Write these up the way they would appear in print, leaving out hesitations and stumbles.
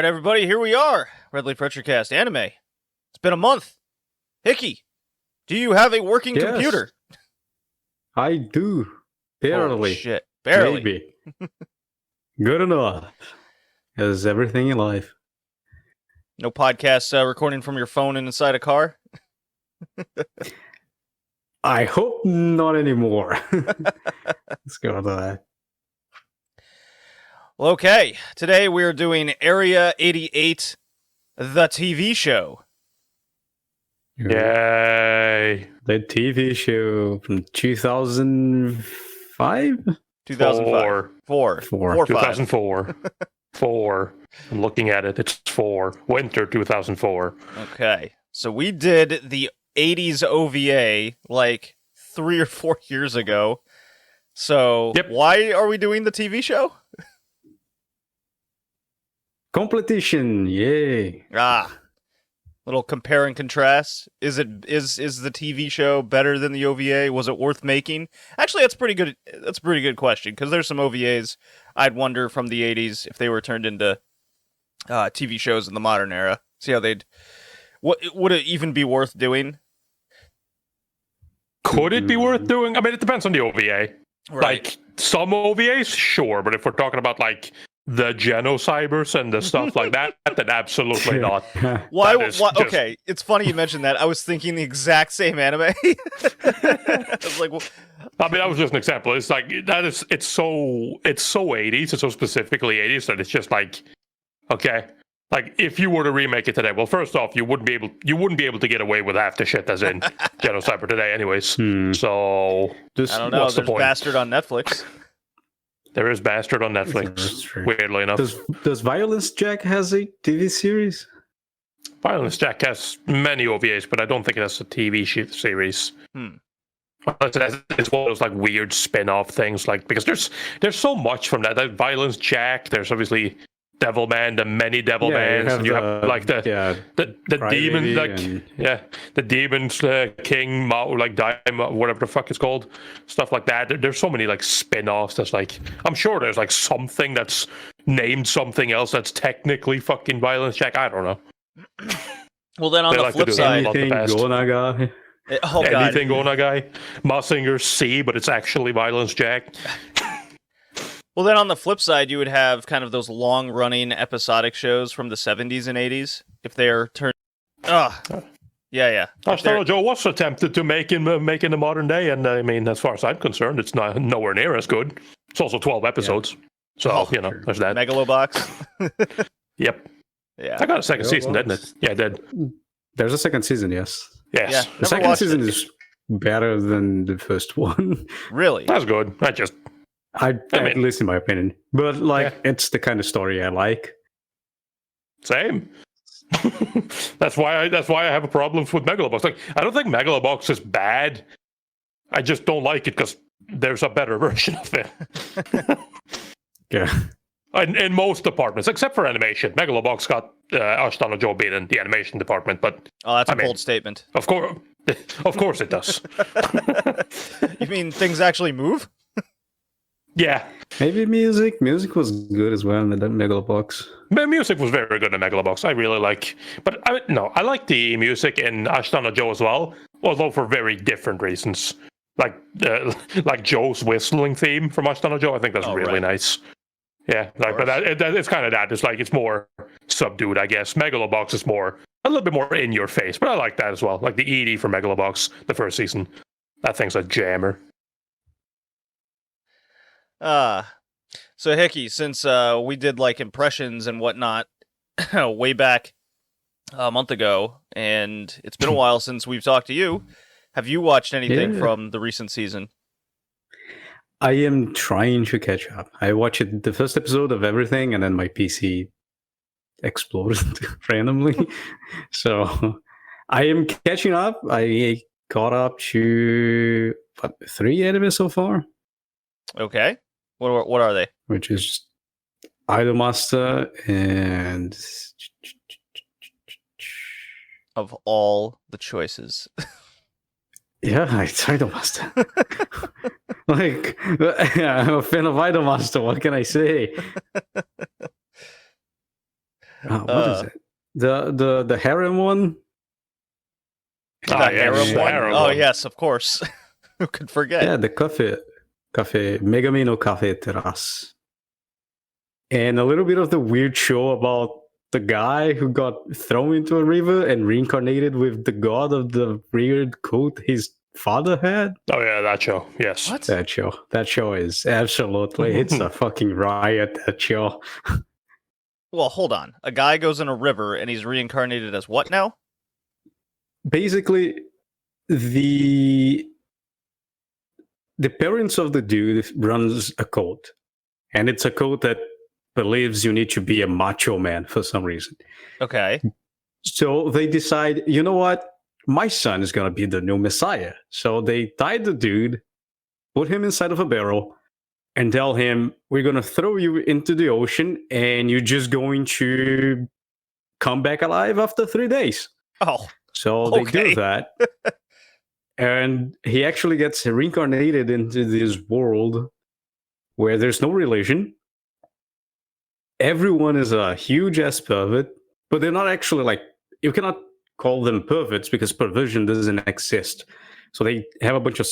right, everybody, here we are. Red Leaf Retrocast Anime. It's been a month. Hickey, do you have a working Yes. computer? I do. Barely. Oh, shit. Barely. Maybe. Good enough. As everything in life. No podcast recording from your phone inside a car? I hope not anymore. Let's go to that. Well, okay. Today we're doing Area 88, the TV show. Yay. The TV show from 2005? 2005. Four. 2004. 4. I'm looking at it. It's 4. Winter 2004. Okay. So we did the 80s OVA like 3 or 4 years ago. So Yep. Why are we doing the TV show? Competition, yay. Little compare and contrast. Is the TV show better than the OVA? Was it worth making? Actually, that's pretty good. That's a pretty good question, because there's some OVAs I'd wonder from the 80s if they were turned into TV shows in the modern era. See how they'd. What would it even be worth doing? Could it be worth doing? I mean, it depends on the OVA. Right. Like, some OVAs, sure, but if we're talking about, like, the Genocybers and the stuff like that, then absolutely not. Why? That is just- Okay, it's funny you mentioned that. I was thinking the exact same anime. I was like, well, I mean, that was just an example. It's like, it's so 80s, it's so specifically 80s that it's just like, okay. Like, if you were to remake it today, well, first off, you wouldn't be able to get away with half the shit as in Genocyber today, anyways. So I don't know. what's the There's point? Bastard on Netflix. There is Bastard on That's Netflix. true. Weirdly enough, Does Violence Jack has a TV series? Violence Jack has many OVAs, but I don't think it has a TV series. It's one of those like weird spin-off things, like, because there's so much from that. Like Violence Jack, there's obviously Devilman, the many Devilmans, and you have like the demon, Crybaby like and- the demons, King Mao, like Daima, whatever the fuck it's called, stuff like that. There's so many like spin-offs. That's like, I'm sure there's like something that's named something else that's technically fucking Violence Jack. I don't know. Well, then on They the like to flip do that a side, lot. Anything best. Gonaga? oh god, Anything Onagai, Massinger C, but it's actually Violence Jack. Well, then on the flip side, you would have kind of those long-running episodic shows from the 70s and 80s, if they are turned. Yeah. If they're- Astaro Joe was attempted to make in the modern day, and I mean, as far as I'm concerned, it's not nowhere near as good. It's also 12 episodes, so Oh, there's that. Megalobox. Yep, Yeah. I got a second season, didn't it? Yeah, it did. There's a second season, yes. Yes, Yeah. The Never second watched season it. is better than the first one. Really? that's good. At mean- least in my opinion. But it's the kind of story I like. Same. that's why I have a problem with Megalobox. Like, I don't think Megalobox is bad. I just don't like it because there's a better version of it. Yeah. In most departments, except for animation. Megalobox got Ashtana Joe beat in the animation department, but Oh, that's a I mean- bold statement. of course it does. You mean things actually move? Yeah, Maybe music. Music was good as well in the Megalobox. music was very good in Megalobox. I really like, but I like the music in Ashtana Joe as well, although for very different reasons. Like Joe's whistling theme from Ashtana Joe, I think that's Oh, really right. nice. Yeah, like, but course. it's kind of that. It's like it's more subdued, I guess. Megalobox is a little bit more in your face, but I like that as well. Like the ED for Megalobox, the first season, that thing's a jammer. So Hickey, since we did like impressions and whatnot way back a month ago, and it's been a while since we've talked to you, have you watched anything Yeah. from the recent season? I am trying to catch up. I watched the first episode of everything, and then my PC exploded randomly. So I am catching up. I got up to 3 anime so far, Okay. What are they? which is Idolmaster and Of all the choices. yeah, it's Idolmaster. Like, I'm a fan of Idolmaster. What can I say? What is it? The harem one? The Ah, harem yes, the one? harem Oh one. yes, of course. Who could forget? Yeah, the cafe Megami no Cafe Terrace. And a little bit of the weird show about the guy who got thrown into a river and reincarnated with the god of the weird cult his father had. Oh yeah, that show. Yes. What? That show is absolutely, it's a fucking riot, that show. Well, hold on. A guy goes in a river and he's reincarnated as what now? Basically, the parents of the dude runs a cult, and it's a cult that believes you need to be a macho man for some reason. Okay. So they decide, you know what? My son is going to be the new messiah. So they tied the dude, put him inside of a barrel, and tell him, we're going to throw you into the ocean and you're just going to come back alive after 3 days. Oh, So they Okay. do that. And he actually gets reincarnated into this world where there's no religion. Everyone is a huge ass pervert, but they're not actually like, you cannot call them perverts because perversion doesn't exist. So they have a bunch of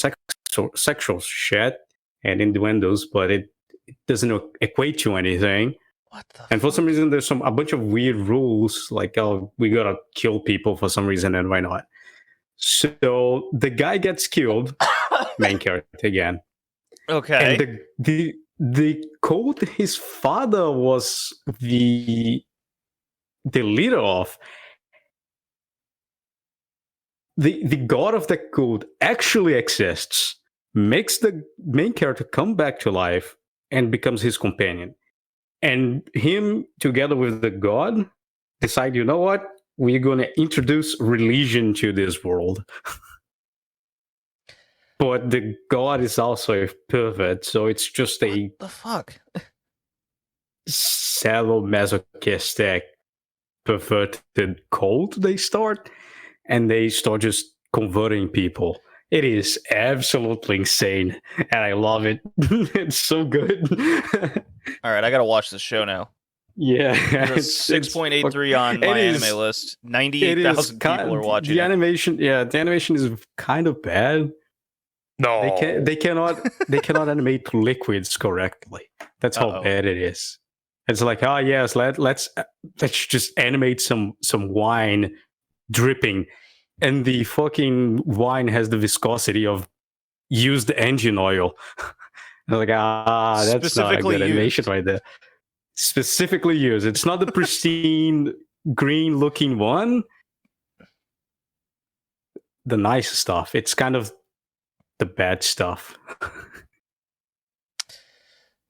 sexual shit and innuendos, but it doesn't equate to anything. what the And for fuck? some reason, there's a bunch of weird rules, like, oh, we gotta kill people for some reason, and why not? So the guy gets killed, main character again. Okay. And the cult his father was the leader of, the god of the cult actually exists, makes the main character come back to life and becomes his companion. And him together with the god decide, you know what? We're going to introduce religion to this world. But the god is also a pervert, so it's just a What the fuck? sadomasochistic, perverted cult they start, and they start just converting people. It is absolutely insane, and I love it. It's so good. All right, I gotta watch this show now. Yeah, It's 6.83 on my anime list. 98,000 people are watching the it. animation. Yeah, the animation is kind of bad. No. They cannot animate liquids correctly. That's how Uh-oh. bad it is. It's like, oh yes, let's just animate some wine dripping, and the fucking wine has the viscosity of used engine oil. I'm like, that's not a Specifically good animation used. right there. Specifically used. It's not the pristine green looking one. The nice stuff. It's kind of the bad stuff.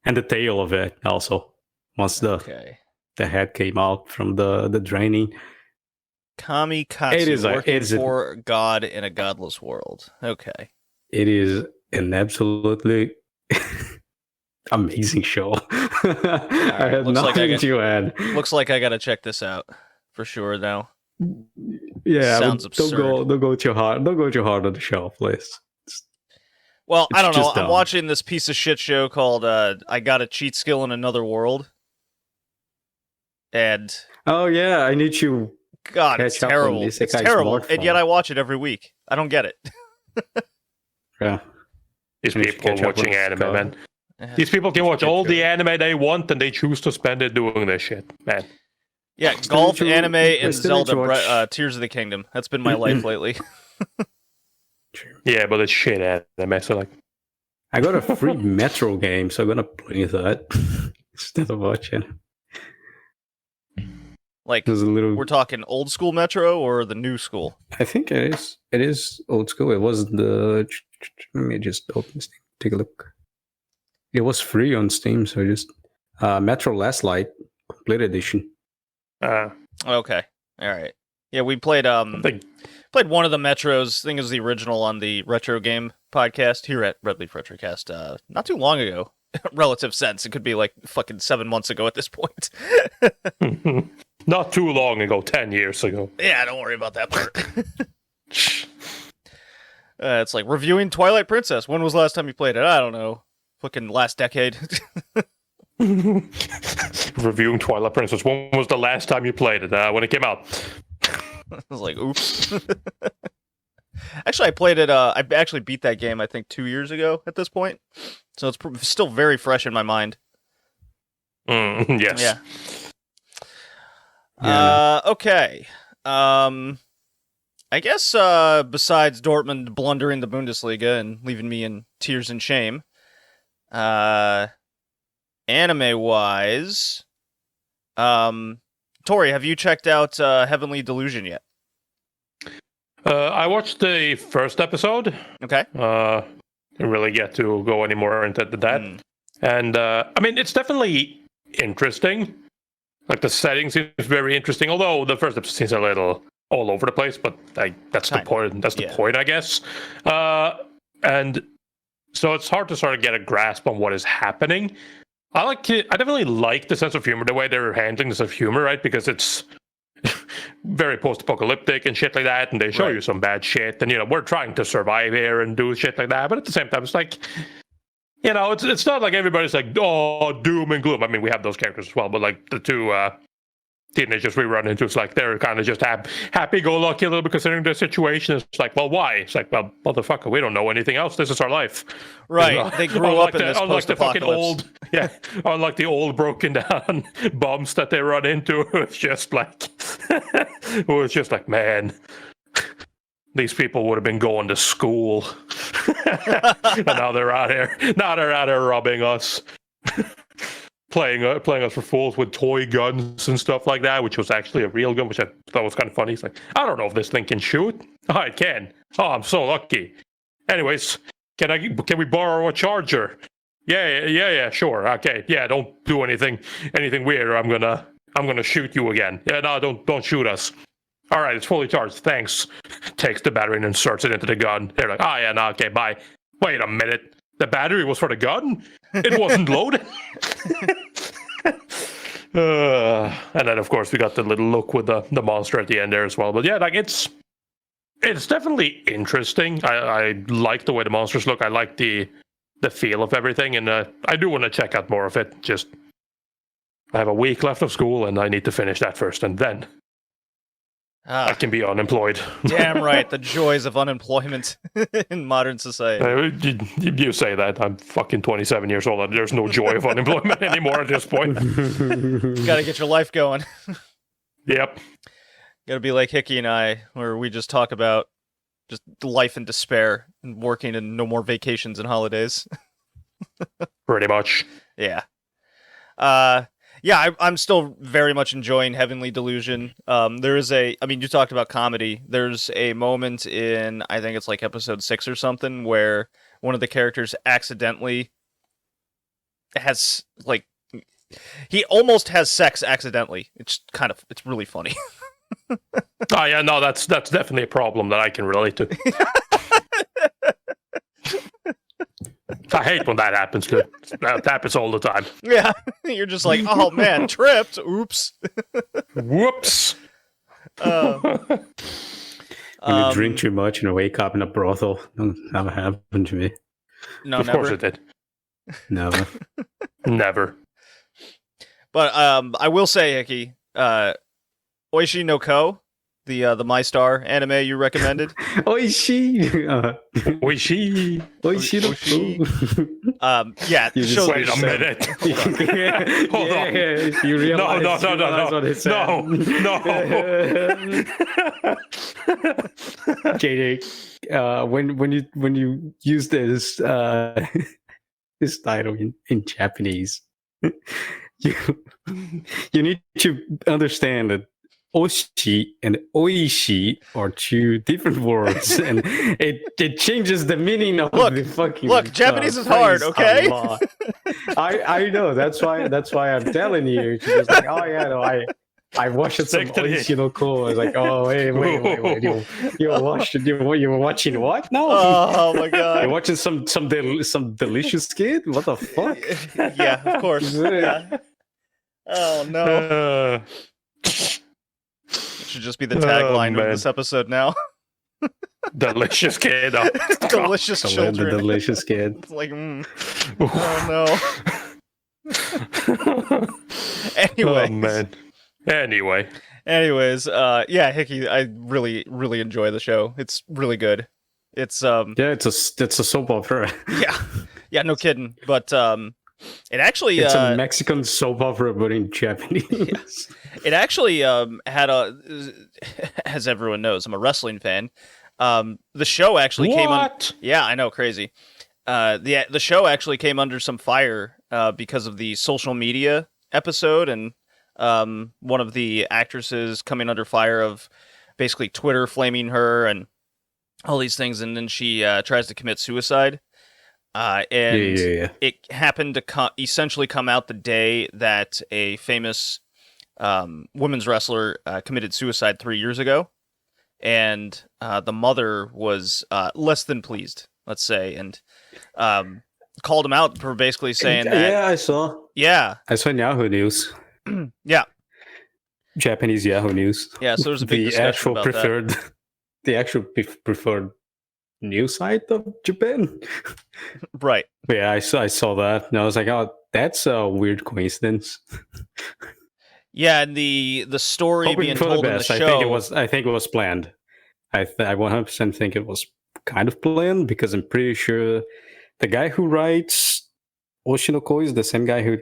And the tail of it also. Once the Okay. head came out from the draining. Kamikatsu, It is working for God in a godless world. Okay. It is an absolutely amazing show. I had looks like I nothing get- to add. Looks like I gotta check this out for sure now. Yeah, Sounds but don't go too hard. Don't go too hard on the show, please. Well, I It's don't know. just I'm dumb. watching this piece of shit show called I Got a Cheat Skill in Another World. And Oh yeah, I need to. God, it's Catch up on terrible. the It's Isekai terrible. And smartphone. yet I watch it every week. I don't get it. Yeah, These We should people catch up watching with anime, Scott. man. These people can watch Get all the your- anime they want, and they choose to spend it doing this shit, man. Yeah, Still golf, need to- anime, I and still need to Zelda watch- Tears of the Kingdom. That's been my life lately. Yeah, but it's shit anime, so like, I got a free Metro game, so I'm gonna play that instead of watching. Like, There's a little. we're talking old school Metro or the new school? I think it is. It is old school. It was the. Let me just open Steam. Take a look. It was free on Steam, so just Metro Last Light Complete Edition. Okay. All right. Yeah, we played I think played one of the Metros. I think it was the original on the Retro Game podcast here at Red Leaf Retrocast not too long ago. Relative sense. It could be like fucking 7 months ago at this point. not too long ago, 10 years ago. Yeah, don't worry about that part. It's like reviewing Twilight Princess. When was the last time you played it? I don't know. Fucking last decade. reviewing Twilight Princess. When was the last time you played it? When it came out? I was like, oops. Actually, I played it. I actually beat that game, I think, 2 years ago at this point. So it's still very fresh in my mind. Yes. Yeah. Okay. I guess besides Dortmund blundering the Bundesliga and leaving me in tears and shame, anime-wise, Tori, have you checked out Heavenly Delusion yet? I watched the first episode. Okay. Didn't really get to go any more into that. And I mean, it's definitely interesting. Like the setting seems very interesting, although the first episode seems a little all over the place. But that's the point. That's the point, I guess. And so it's hard to sort of get a grasp on what is happening. I definitely like the sense of humor, the way they're handling the sense of humor, right? Because it's very post-apocalyptic and shit like that, and they show you some bad shit, and we're trying to survive here and do shit like that, but at the same time it's like, it's not like everybody's like, oh, doom and gloom. I mean, we have those characters as well, but like the two teenagers we run into, it's like they're kind of just happy-go-lucky a little bit considering their situation. It's like, well, why? It's like, well, motherfucker, we don't know anything else. This is our life. Right. They grew up in this unlike the fucking post-apocalypse. unlike the old broken down bums that they run into. It's just like, man, these people would have been going to school. And now they're out here. Now they're out here robbing us. Playing us for fools with toy guns and stuff like that, which was actually a real gun, which I thought was kind of funny. It's like, I don't know if this thing can shoot. Oh, it can. Oh, I'm so lucky. Anyways, can we borrow a charger? Yeah, sure. Okay, yeah, don't do anything weird, or I'm gonna shoot you again. Yeah, no, don't shoot us. All right, it's fully charged. Thanks. Takes the battery and inserts it into the gun. They're like, oh yeah, no, okay, bye. Wait a minute. The battery was for the gun? It wasn't loaded? And then, of course, we got the little look with the monster at the end there as well. But yeah, like it's definitely interesting. I like the way the monsters look. I like the feel of everything. And I do want to check out more of it. Just, I have a week left of school, and I need to finish that first. And then I can be unemployed. Damn right, the joys of unemployment in modern society. You say that. I'm fucking 27 years old. There's no joy of unemployment anymore at this point. You gotta get your life going. Yep. Gotta be like Hickey and I, where we just talk about just life and despair and working and no more vacations and holidays. Pretty much. Yeah. Yeah, I'm still very much enjoying Heavenly Delusion. There is you talked about comedy. There's a moment in, I think it's like episode 6 or something, where one of the characters accidentally has, like, he almost has sex accidentally. It's really funny. Oh yeah, no, that's definitely a problem that I can relate to. I hate when that happens, dude. That happens all the time. Yeah, you're just like, oh man, tripped. Oops. Whoops. When you drink too much and wake up in a brothel, never happened to me. No, of course it did. Never. Never. But I will say, Hickey, Oishi no Ko, the MyStar anime you recommended. Oishi. Oishi. Oishi no Ko. Yeah. You just wait a minute. Hold on. You realize, no. what it said. No. JD, when you use this this title in Japanese, you need to understand that oshi and oishi are two different words, and it changes the meaning of the fucking. Look, Japanese is hard, okay? I know. That's why I'm telling you. She's just like, oh yeah, no, I watched some Oishi no Ko. I was like, oh wait. You were watching what? No. Oh my god. You're watching some delicious kid? What the fuck? Yeah, of course. Yeah. Oh no. Should just be the tagline of this episode now. Delicious kid. Delicious children. The delicious kid. It's like, oh no. Anyways, Oh man. anyways, yeah, Hickey, I really, really enjoy the show. It's really good. It's Yeah, it's a soap opera. yeah, no kidding. But it actually It's a Mexican soap opera, but in Japanese. it actually had a, as everyone knows, I'm a wrestling fan. The show actually came on. Yeah, I know, crazy. The show actually came under some fire because of the social media episode and one of the actresses coming under fire of basically Twitter flaming her and all these things, and then she tries to commit suicide. And Yeah. it happened to essentially come out the day that a famous women's wrestler committed suicide 3 years ago, and the mother was less than pleased, let's say, and called him out for basically saying that. Yeah, I saw. Yeah, I saw in Yahoo News. yeah, Japanese Yahoo News. yeah. So there's a big discussion about that. The actual preferred news site of Japan. Right. But yeah, I saw that, and I was like, oh, that's a weird coincidence. Yeah, and the story Hoping being for the told in the best. show. I think it was planned. I 100% think it was kind of planned, because I'm pretty sure the guy who writes Oshinoko is the same guy who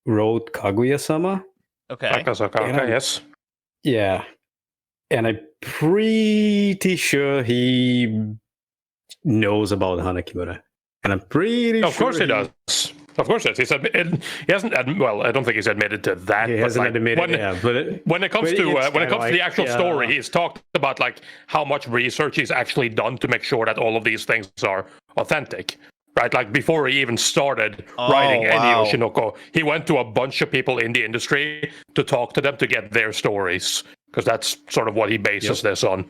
wrote Kaguya-sama. Okay. Okay, yes. Yeah. And I'm pretty sure he knows about Hana Kimura. And I'm pretty sure... Of course he does. Of course he does. He hasn't... well, I don't think he's admitted to that. He hasn't admitted, when it comes to the actual story, he's talked about like how much research he's actually done to make sure that all of these things are authentic. Right, like before he even started writing any Oshinoko, he went to a bunch of people in the industry to talk to them to get their stories, because that's sort of what he bases this on.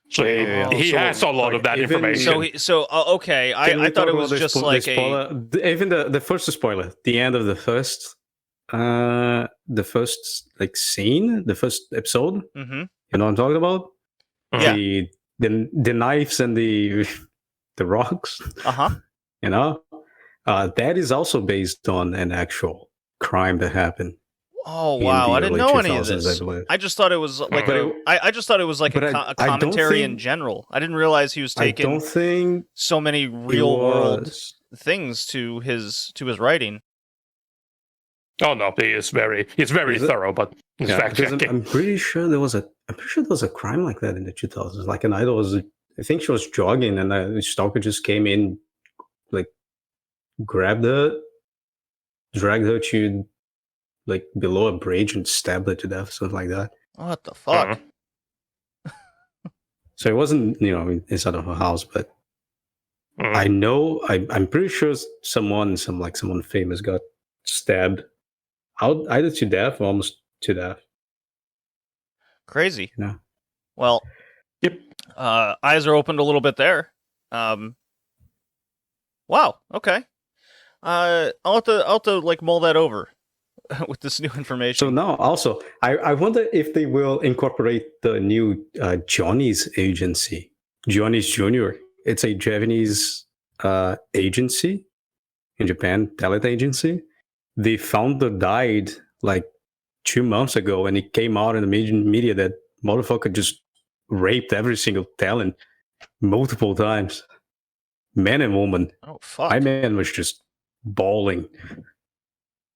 So he has a lot of that information. Okay, I thought it was just like even the first spoiler, the end of the first like scene, the first episode. Mm-hmm. You know what I'm talking about? Yeah. The knives and the rocks. You know, that is also based on an actual crime that happened. Oh wow! I didn't know any of this. I just thought it was like I just thought it was like a commentary in general. I didn't realize he was taking so many real world things to his writing. Oh no, he's very thorough, but he's fact checking. I'm pretty sure there was a crime like that in the 2000s. Like an idol was, I think she was jogging, and the stalker just came in, like grabbed her, dragged her to like below a bridge and stabbed her to death, something like that. What the fuck? So it wasn't, inside of her house, but I know, I'm pretty sure someone famous got stabbed out either to death or almost to death. Crazy. Yeah. Well, yep. Eyes are opened a little bit there. Wow. Okay. I'll have to like mull that over with this new information. So now, also, I wonder if they will incorporate the new Johnny's agency, Johnny's Junior. It's a Japanese agency in Japan, talent agency. The founder died like 2 months ago, and it came out in the media that motherfucker just raped every single talent multiple times, man and woman. Oh fuck! My man was just bawling.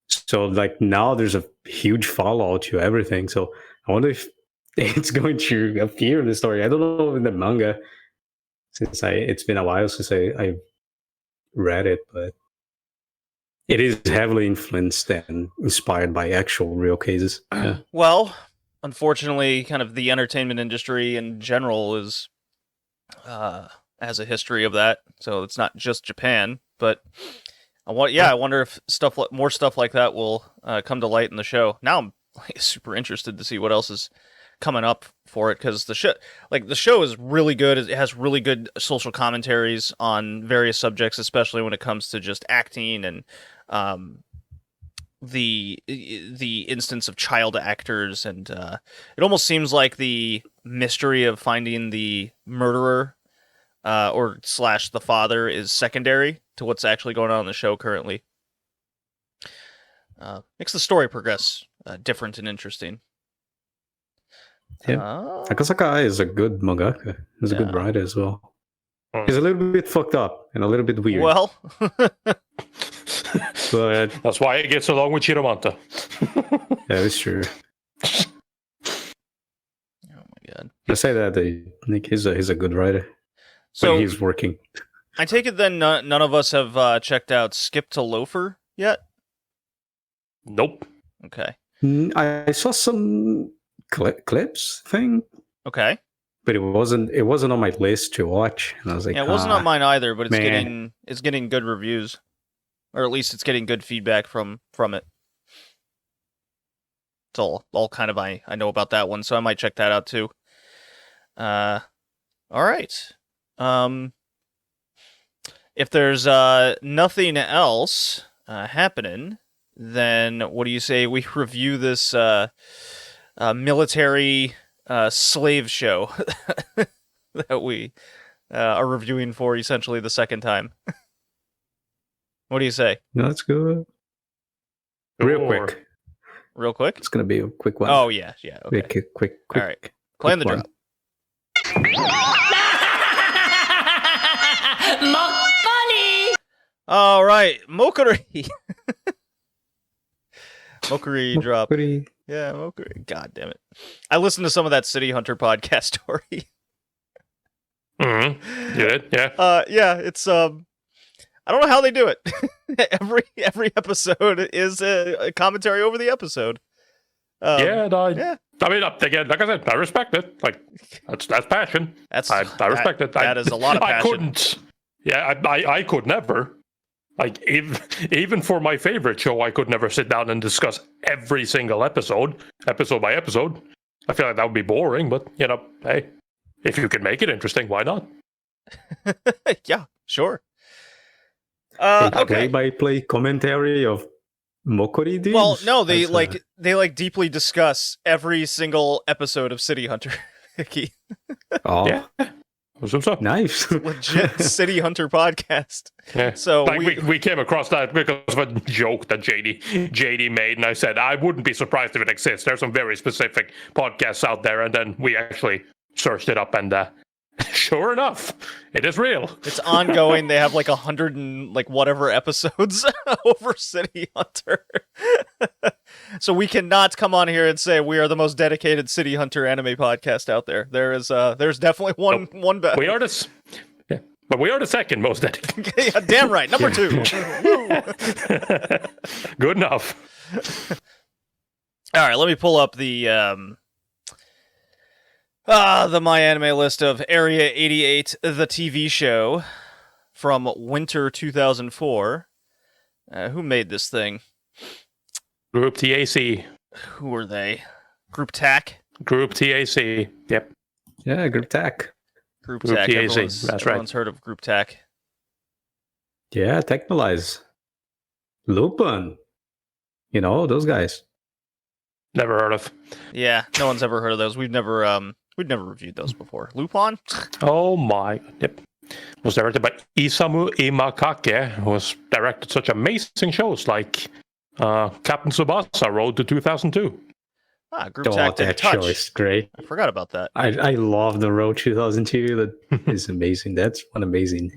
So like now there's a huge fallout to everything. So I wonder if it's going to appear in the story. I don't know in the manga, since it's been a while since I read it, but it is heavily influenced and inspired by actual real cases. Yeah. Well, unfortunately, kind of the entertainment industry in general is has a history of that. So it's not just Japan, but I wonder if more stuff like that will come to light in the show. Now I'm super interested to see what else is coming up for it, because the show is really good. It has really good social commentaries on various subjects, especially when it comes to just acting and the instance of child actors, and it almost seems like the mystery of finding the murderer or / the father is secondary to what's actually going on in the show currently. Makes the story progress different and interesting. Yeah. Akasaka is a good mangaka. He's a good writer as well. He's a little bit fucked up and a little bit weird. Well, but That's why he gets along with Chiromanta. yeah, it's true. oh my god. I say that Nick he's a good writer. So when he's working. I take it then none of us have checked out Skip to Loafer yet? Nope. Okay. I saw some clips thing, Okay. but it wasn't on my list to watch, and I was like, Yeah, it wasn't on mine either, but man. it's getting good reviews, or at least it's getting good feedback from it. It's all kind of I know about that one, so I might check that out too. All right. If there's nothing else happening, then what do you say we review this military slave show that we are reviewing for essentially the second time? What do you say? No, that's good. Real quick. Real quick? It's gonna be a quick one. Oh yeah. Okay. Quick. All right. Playing the one. drop. Mokbani! All right, Mokuri. Mokuri drop. Pretty. Yeah, Mokuri. God damn it! I listened to some of that City Hunter podcast story. Mm-hmm. You did? Yeah. Yeah. It's I don't know how they do it. every episode is a commentary over the episode. Yeah. yeah. I mean, again, like I said, I respect it. Like that's passion. I respect it. That is a lot of passion. I couldn't. Yeah, I could never. Like even for my favorite show, I could never sit down and discuss every single episode by episode. I feel like that would be boring. But hey, if you can make it interesting, why not? Yeah, sure. Okay. Play-by-play commentary of Mokuri dudes? Well, no, they deeply discuss every single episode of City Hunter. Oh, yeah. So. Nice. Legit City Hunter podcast. Yeah. So like we came across that because of a joke that JD made, and I said I wouldn't be surprised if it exists. There's some very specific podcasts out there, and then we actually searched it up, and sure enough, it is real. It's ongoing. They have like 100 and like whatever episodes over City Hunter. So we cannot come on here and say we are the most dedicated City Hunter anime podcast out there. There's definitely one better. We are but we are the second most dedicated. Yeah, damn right. Number 2. Good enough. All right, let me pull up the My Anime list of Area 88, the TV show from winter 2004. Who made this thing? Group TAC. Who were they? Group TAC? Group TAC. Yep. Yeah, Group TAC. Group TAC. Everyone's, That's right. Everyone's heard of Group TAC. Yeah, Technolize. Lupin. Those guys. Never heard of. Yeah, no one's ever heard of those. We've never reviewed those before. Lupin? Oh my. Yep. Was directed by Isamu Imakake, who has directed such amazing shows like Captain Tsubasa Road to 2002. Group TAC didn't that touch. show is great. I forgot about that. I love the Road 2002. That is amazing. That's one amazing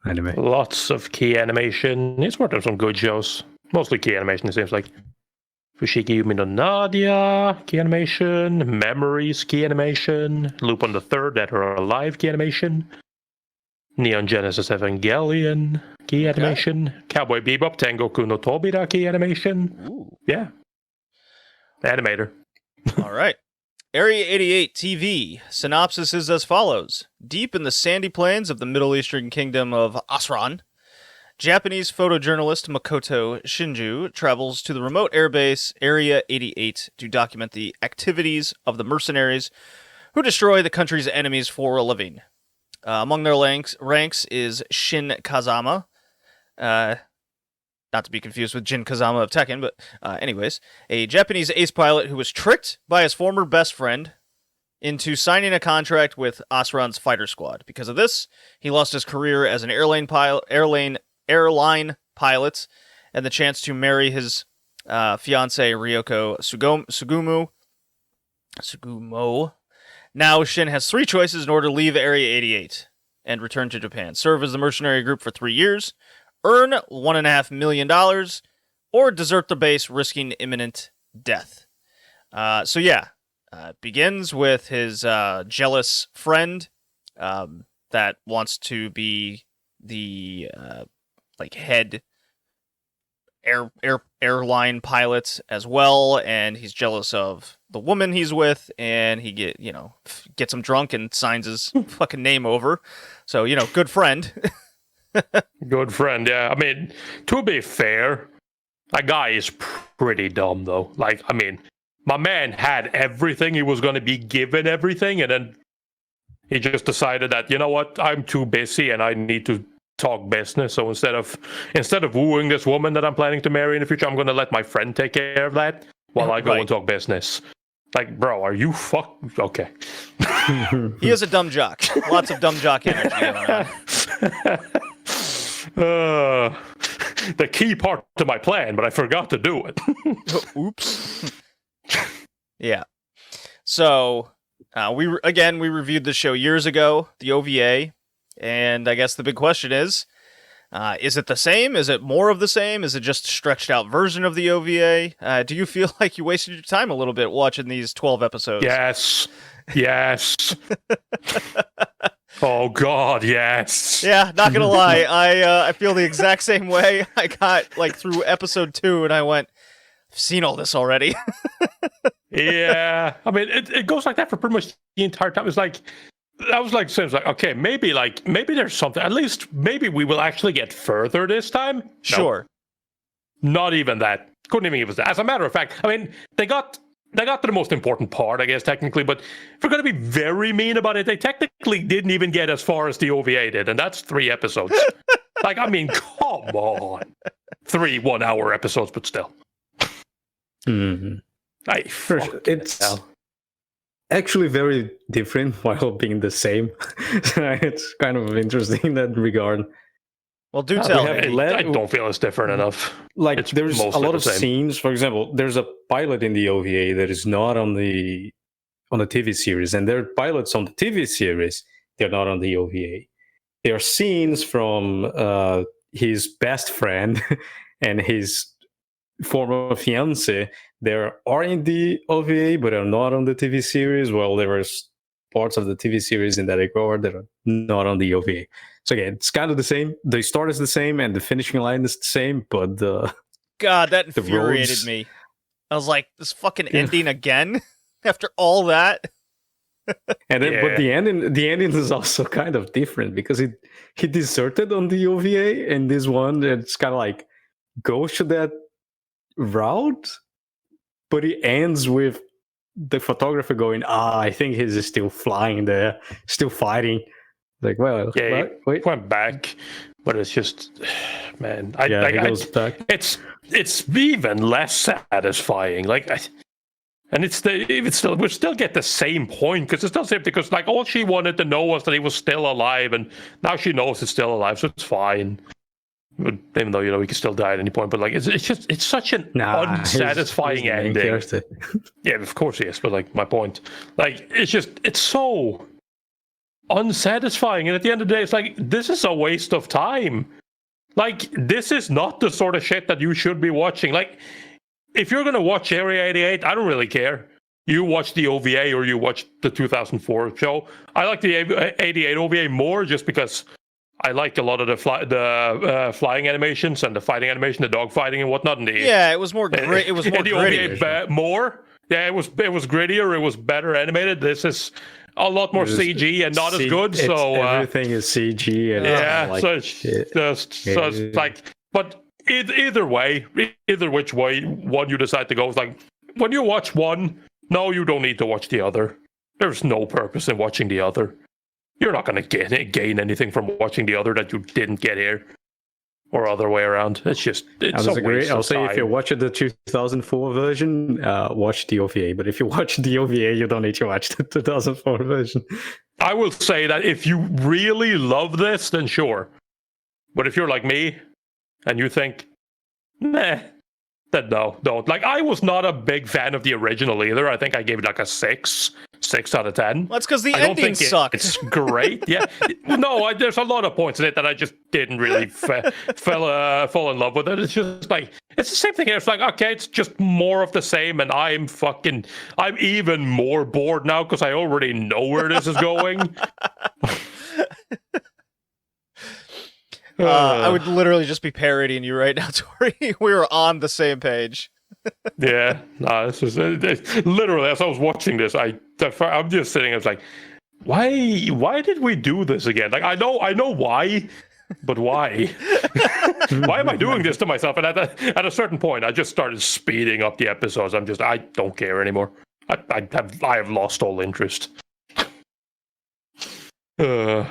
anime. Lots of key animation. It's worked on some good shows. Mostly key animation, it seems like. Fushigi Yumi no Nadia, key animation. Memories, key animation. Lupin the Third, Dead or Alive, key animation. Neon Genesis Evangelion, key animation. Cowboy Bebop, Tengoku no Tobira, key animation. Ooh. Yeah. Animator. All right. Area 88 TV. Synopsis is as follows. Deep in the sandy plains of the Middle Eastern kingdom of Asran, Japanese photojournalist Makoto Shinju travels to the remote airbase Area 88 to document the activities of the mercenaries who destroy the country's enemies for a living. Among their ranks is Shin Kazama, not to be confused with Jin Kazama of Tekken, but anyways, a Japanese ace pilot who was tricked by his former best friend into signing a contract with Asran's fighter squad. Because of this, he lost his career as an airline pilot and the chance to marry his fiance Ryoko Sugumo. Now Shin has three choices in order to leave Area 88 and return to Japan. Serve as the mercenary group for 3 years, earn $1.5 million, or desert the base risking imminent death. It begins with his jealous friend that wants to be the head airline pilot as well, and he's jealous of the woman he's with, and he gets him drunk and signs his fucking name over. So, good friend. Good friend, yeah. I mean, to be fair, that guy is pretty dumb, though. Like, I mean, my man had everything. He was going to be given everything, and then he just decided that, you know what, I'm too busy and I need to talk business. So instead of wooing this woman that I'm planning to marry in the future, I'm going to let my friend take care of that while I go and talk business. Like, bro, are you okay? He is a dumb jock. Lots of dumb jock energy going on. The key part to my plan, but I forgot to do it. Oops. Yeah. So, we reviewed the show years ago, the OVA, and I guess the big question is it the same? Is it more of the same? Is it just a stretched out version of the OVA? Do you feel like you wasted your time a little bit watching these 12 episodes? Yes. Oh God, yes. Yeah, not gonna lie, I feel the exact same way. I got through episode 2 and I went, I've seen all this already. Yeah, I mean it goes like that for pretty much the entire time. It's like I was saying, okay, maybe there's something. At least maybe we will actually get further this time. Sure. Nope. Not even that. Couldn't even give us that. As a matter of fact, I mean they got to the most important part, I guess, technically, but if we're going to be very mean about it, they technically didn't even get as far as the OVA did, and that's 3 episodes. I mean, come on. 3 1-hour episodes, but still. Mm-hmm. It's actually very different while being the same. It's kind of interesting in that regard. Well, do tell me. I don't feel it's different enough. There's a lot of scenes. For example, there's a pilot in the OVA that is not on the TV series, and there are pilots on the TV series. They're not on the OVA. There are scenes from his best friend and his former fiance. There are in the OVA, but are not on the TV series. Well, there are parts of the TV series in that I covered that are not on the OVA. So again, it's kind of the same. The start is the same, and the finishing line is the same. But God, that infuriated me. I was like, "This fucking ending again after all that." And then, but the ending is also kind of different because he deserted on the OVA, and this one it's kind of like goes to that route, but it ends with the photographer going, I think he's still flying there, still fighting. Like, well, yeah, wait. Went back, but it's just, man, he goes back. It's even less satisfying. And we still get the same point because it's still same because all she wanted to know was that he was still alive, and now she knows he's still alive, so it's fine. But even though he can still die at any point, but it's such an unsatisfying ending. Yeah, of course he is, but my point, it's so unsatisfying, and at the end of the day, it's this is a waste of time. This is not the sort of shit that you should be watching. If you're gonna watch Area 88, I don't really care. You watch the OVA or you watch the 2004 show. I like the 88 OVA more just because I like a lot of the flying animations and the fighting animation, the dog fighting and whatnot. It was more gritty. It was more gritty. More. Yeah, it was grittier. It was better animated. This is a lot more CG and not as good. So everything is CG. And but either way, either which way one you decide to go, it's when you watch one, no, you don't need to watch the other. There's no purpose in watching the other. You're not going to gain anything from watching the other that you didn't get here, or other way around. It's a waste I'll of say time. If you're watching the 2004 version, watch the OVA. But if you watch the OVA, you don't need to watch the 2004 version. I will say that if you really love this, then sure. But if you're like me, and you think, nah, then no, don't. Like, I was not a big fan of the original either. I think I gave it like a 6 out of 10. Well, that's because the I don't ending think sucked. it's great. Yeah, no, there's a lot of points in it that I just didn't really fall in love with it. It's just like, it's the same thing here. It's like, okay, it's just more of the same, and I'm even more bored now because I already know where this is going. I would literally just be parodying you right now, Tori. We were on the same page. Yeah, no, this is literally as I was watching this, I'm just sitting. I was like, why did we do this again? Like, I know why, but why? Why am I doing this to myself? And at a certain point, I just started speeding up the episodes. I don't care anymore. I have lost all interest. Well,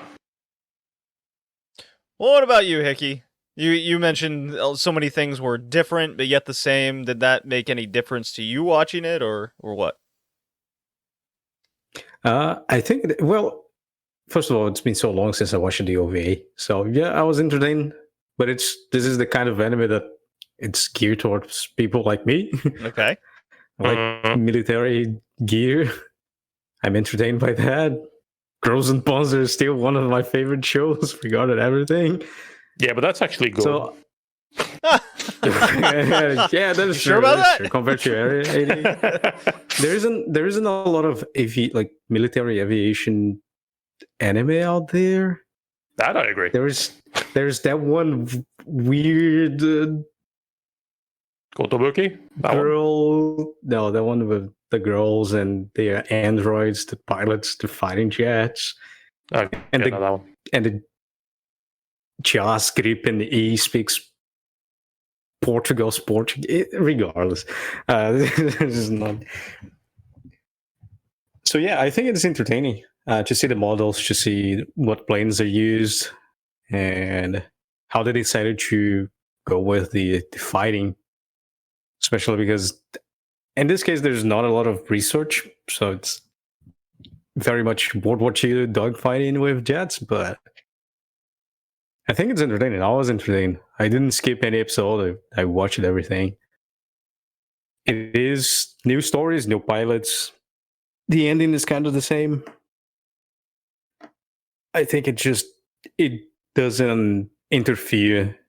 what about you, Hickey? You mentioned so many things were different, but yet the same. Did that make any difference to you watching it, or what? I think, well, first of all, it's been so long since I watched the OVA. So, yeah, I was entertained. But this is the kind of anime that it's geared towards people like me. Okay. Like military gear. I'm entertained by that. Girls and Bonzer is still one of my favorite shows regarding everything. Yeah, but that's actually good. So, yeah, that is sure true. about that? True. Compared to Area 80, there isn't a lot of military aviation anime out there. That I agree. There's that one weird Kotobuki? girl. No, the one with the girls and the androids, the pilots, the fighting jets, Okay, and that one. and the JavaScript and the E speaks Portuguese. Regardless, this is not. So yeah, I think it's entertaining to see the models, to see what planes are used, and how they decided to go with the fighting, especially because in this case there's not a lot of research, so it's very much World War II dogfighting with jets, but I think it's entertaining. I was entertained. I didn't skip any episode. I watched everything. It is new stories, new pilots. The ending is kind of the same. I think it doesn't interfere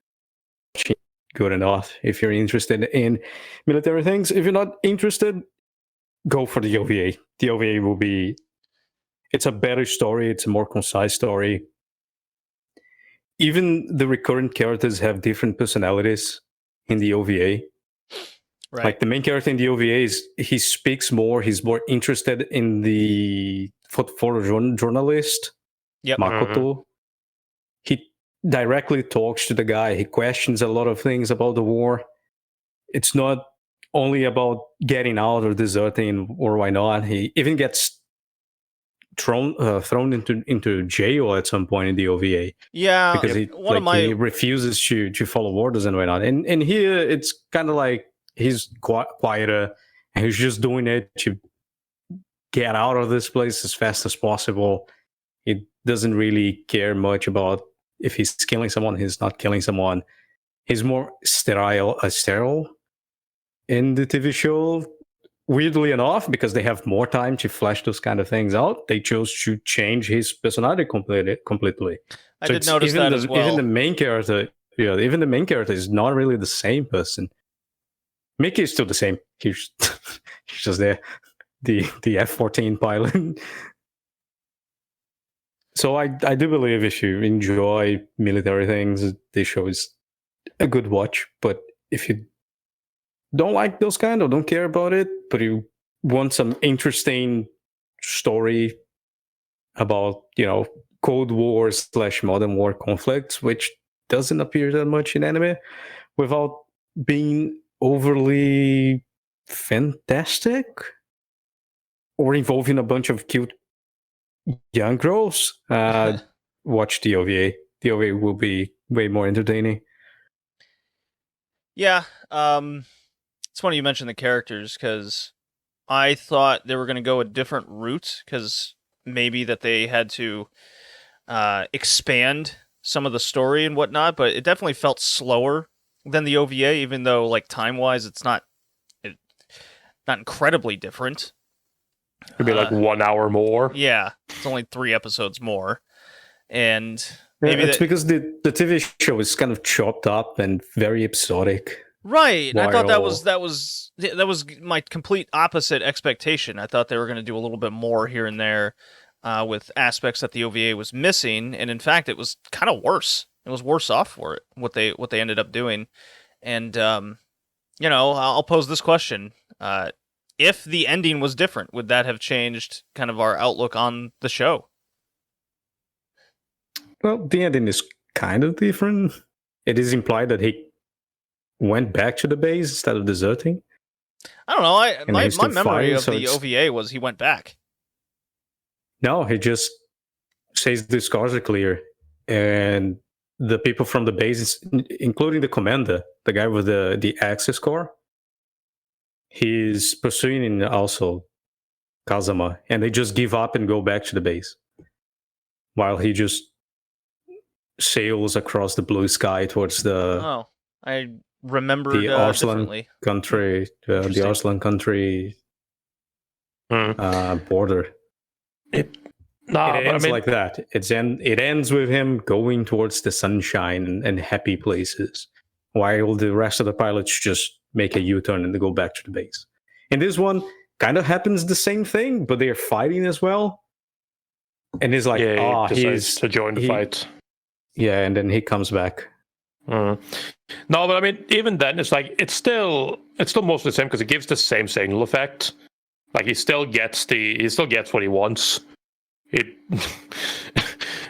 good enough if you're interested in military things. If you're not interested, go for the OVA. The OVA will be... It's a better story. It's a more concise story. Even the recurrent characters have different personalities in the OVA. Right. Like the main character in the OVA he speaks more. He's more interested in the journalist, Yep. Makoto. He directly talks to the guy. He questions a lot of things about the war. It's not only about getting out or deserting or why not. He even gets thrown into jail at some point in the OVA. Yeah. Because he refuses to follow orders and whatnot. And here it's kind of like he's quieter, and he's just doing it to get out of this place as fast as possible. He doesn't really care much about if he's killing someone, he's not killing someone. He's more sterile in the TV show. Weirdly enough, because they have more time to flesh those kind of things out, they chose to change his personality completely. I did notice that as well. Even the main character is not really the same person. Mickey is still the same. He's just there, the F-14 pilot. So I do believe if you enjoy military things, this show is a good watch. But if you don't like those kind or don't care about it, but you want some interesting story about, Cold War / Modern War conflicts, which doesn't appear that much in anime, without being overly fantastic or involving a bunch of cute young girls, watch the OVA. The OVA will be way more entertaining. Yeah. It's funny you mentioned the characters, because I thought they were going to go a different route, because maybe that they had to expand some of the story and whatnot, but it definitely felt slower than the OVA, even though like time-wise it's not incredibly different. It'd be like 1 hour more. Yeah, it's only 3 episodes more. And Yeah, maybe it's because the TV show is kind of chopped up and very episodic. right. I thought that was While- that was my complete opposite expectation. I thought they were going to do a little bit more here and there with aspects that the OVA was missing, and in fact, it was kind of worse. It was worse off for it what they ended up doing. And I'll pose this question: if the ending was different, would that have changed kind of our outlook on the show? Well, the ending is kind of different. It is implied that he went back to the base instead of deserting. I don't know. My he's still memory fighting, of so the it's- OVA was he went back. No, he just says the scars are clear. And the people from the base, including the commander, the guy with the access core, he's pursuing also Kazama. And they just give up and go back to the base. While he just sails across the blue sky towards the Oh, I remembered Arslan differently. country, the Interesting. Arslan country Hmm. border. No, It but I ends mean, like that. It ends with him going towards the sunshine and happy places, while the rest of the pilots just make a U-turn and they go back to the base. In this one, kind of happens the same thing, but they're fighting as well. And it's like, yeah, he decides he's to join the fight. yeah, and then he comes back. No, but I mean, even then, it's like it's still mostly the same because it gives the same signal effect. Like he still gets what he wants.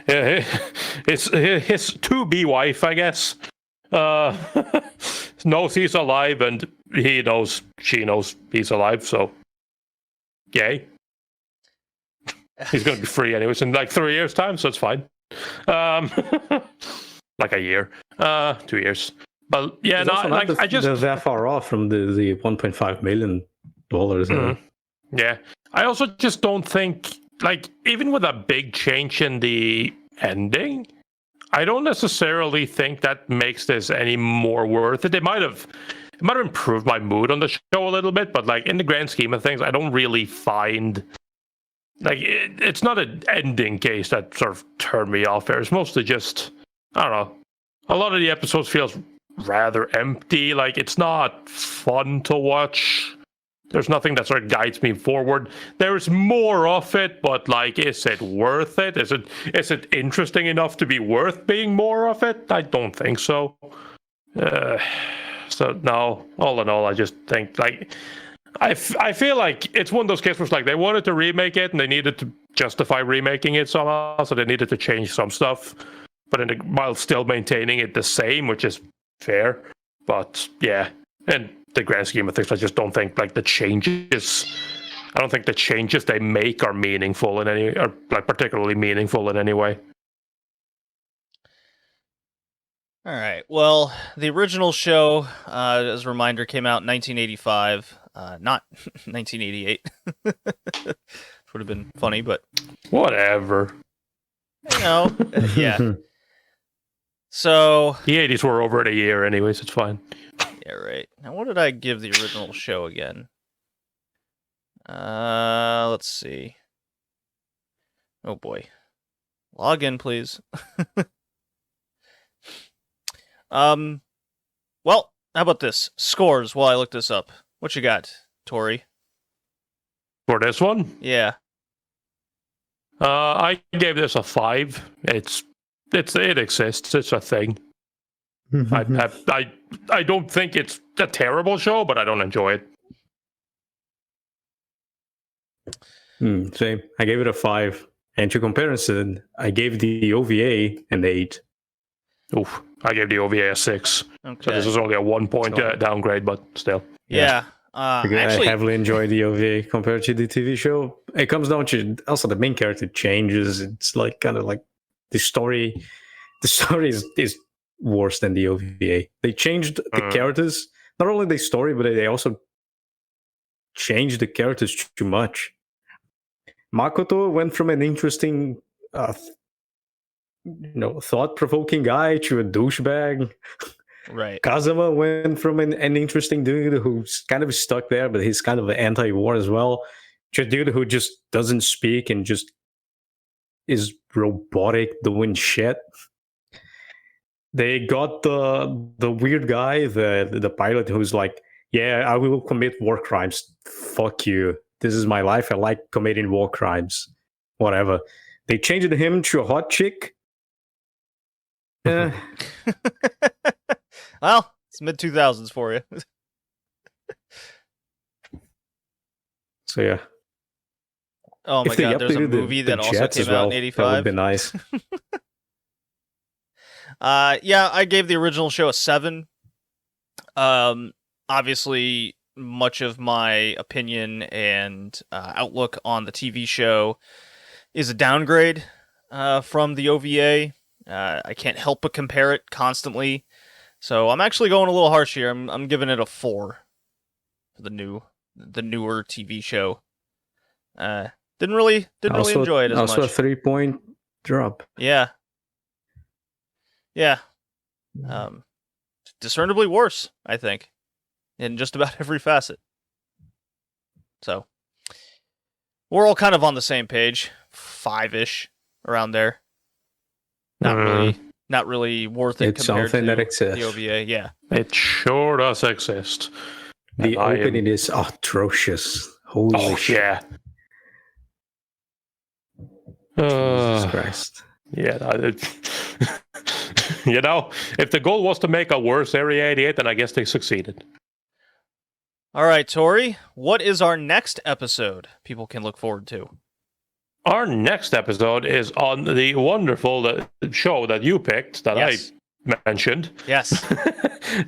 It's his to-be wife, I guess. Knows he's alive, and she knows he's alive. So, yay. He's going to be free anyways in like 3 years' time, so it's fine. Like a year, 2 years. But yeah, It's no, also not like I just that far off from the $1.5 million. Yeah, I also just don't think, like, even with a big change in the ending, I don't necessarily think that makes this any more worth it. It might have improved my mood on the show a little bit, but like in the grand scheme of things, I don't really find like it's not an ending case that sort of turned me off there. It's mostly just, I don't know, a lot of the episodes feels rather empty. Like it's not fun to watch. There's nothing that sort of guides me forward. There's more of it, but like, is it worth it? Is it interesting enough to be worth being more of it? I don't think so. So no, all in all, I just think like I feel like it's one of those cases where it's like they wanted to remake it and they needed to justify remaking it somehow, so they needed to change some stuff, but while still maintaining it the same, which is fair. But yeah, and the grand scheme of things, I just don't think like the changes they make are meaningful in any, or like particularly meaningful in any way. All right. Well, the original show, as a reminder, came out in 1985, not 1988. Which would have been funny, but Whatever. yeah. So The 80s were over in a year anyways, it's fine. yeah, right. Now, what did I give the original show again? Let's see. Oh boy, log in, please. Well, how about this? Scores while I look this up. What you got, Tori? For this one, Yeah. I gave this a 5. It exists. It's a thing. I don't think it's a terrible show, but I don't enjoy it. Same. I gave it a 5. And to comparison, I gave the OVA an 8. Oof. I gave the OVA a 6. Okay. So this is only a 1 point downgrade, but still. yeah. Actually, I heavily enjoy the OVA compared to the TV show. It comes down to also the main character changes. It's like kind of like the story. The story is worse than the OVA. They changed the characters. Not only the story, but they also changed the characters too much. Makoto went from an interesting, thought-provoking guy to a douchebag. Right. Kazama went from an interesting dude who's kind of stuck there, but he's kind of anti-war as well, to a dude who just doesn't speak and just is robotic doing shit. They got the weird guy, the pilot, who's like, yeah, I will commit war crimes. Fuck you. This is my life. I like committing war crimes. Whatever. They changed him to a hot chick. Eh, Well, it's mid 2000s for you. so yeah. Oh my If they god, there's a updated movie the that also jets came as well, out in that would 85. be nice. Yeah, I gave the original show a 7. Obviously, much of my opinion and outlook on the TV show is a downgrade from the OVA. I can't help but compare it constantly, so I'm actually going a little harsh here. I'm giving it a 4 for the newer TV show. Didn't really enjoy it as also much. a 3-point drop. Yeah. Discernibly worse, I think, in just about every facet. So, we're all kind of on the same page, 5-ish, around there. Not really worth it It's compared something to that exists. the OVA. Yeah. It sure does exist. The And I am- opening is atrocious. Holy Oh shit. yeah. Jesus Christ. Yeah, you know, if the goal was to make a worse Area 88, then I guess they succeeded. All right, Tori, what is our next episode people can look forward to? Our next episode is on the wonderful show that you picked that Yes. I mentioned. Yes.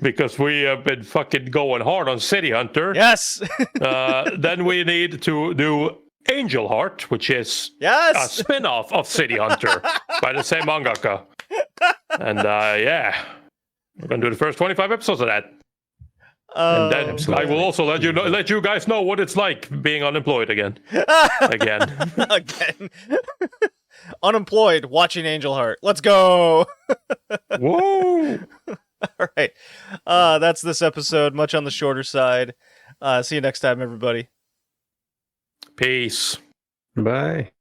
Because we have been fucking going hard on City Hunter. Yes. Then we need to do Angel Heart, which is a Yes. spin-off of City Hunter by the same mangaka. And yeah, we're gonna do the first 25 episodes of that. And then I will also let you guys know what it's like being unemployed again. Again. Again. Unemployed, watching Angel Heart. Let's go. Whoa! All right. That's this episode, much on the shorter side. See you next time, everybody. Peace. Bye.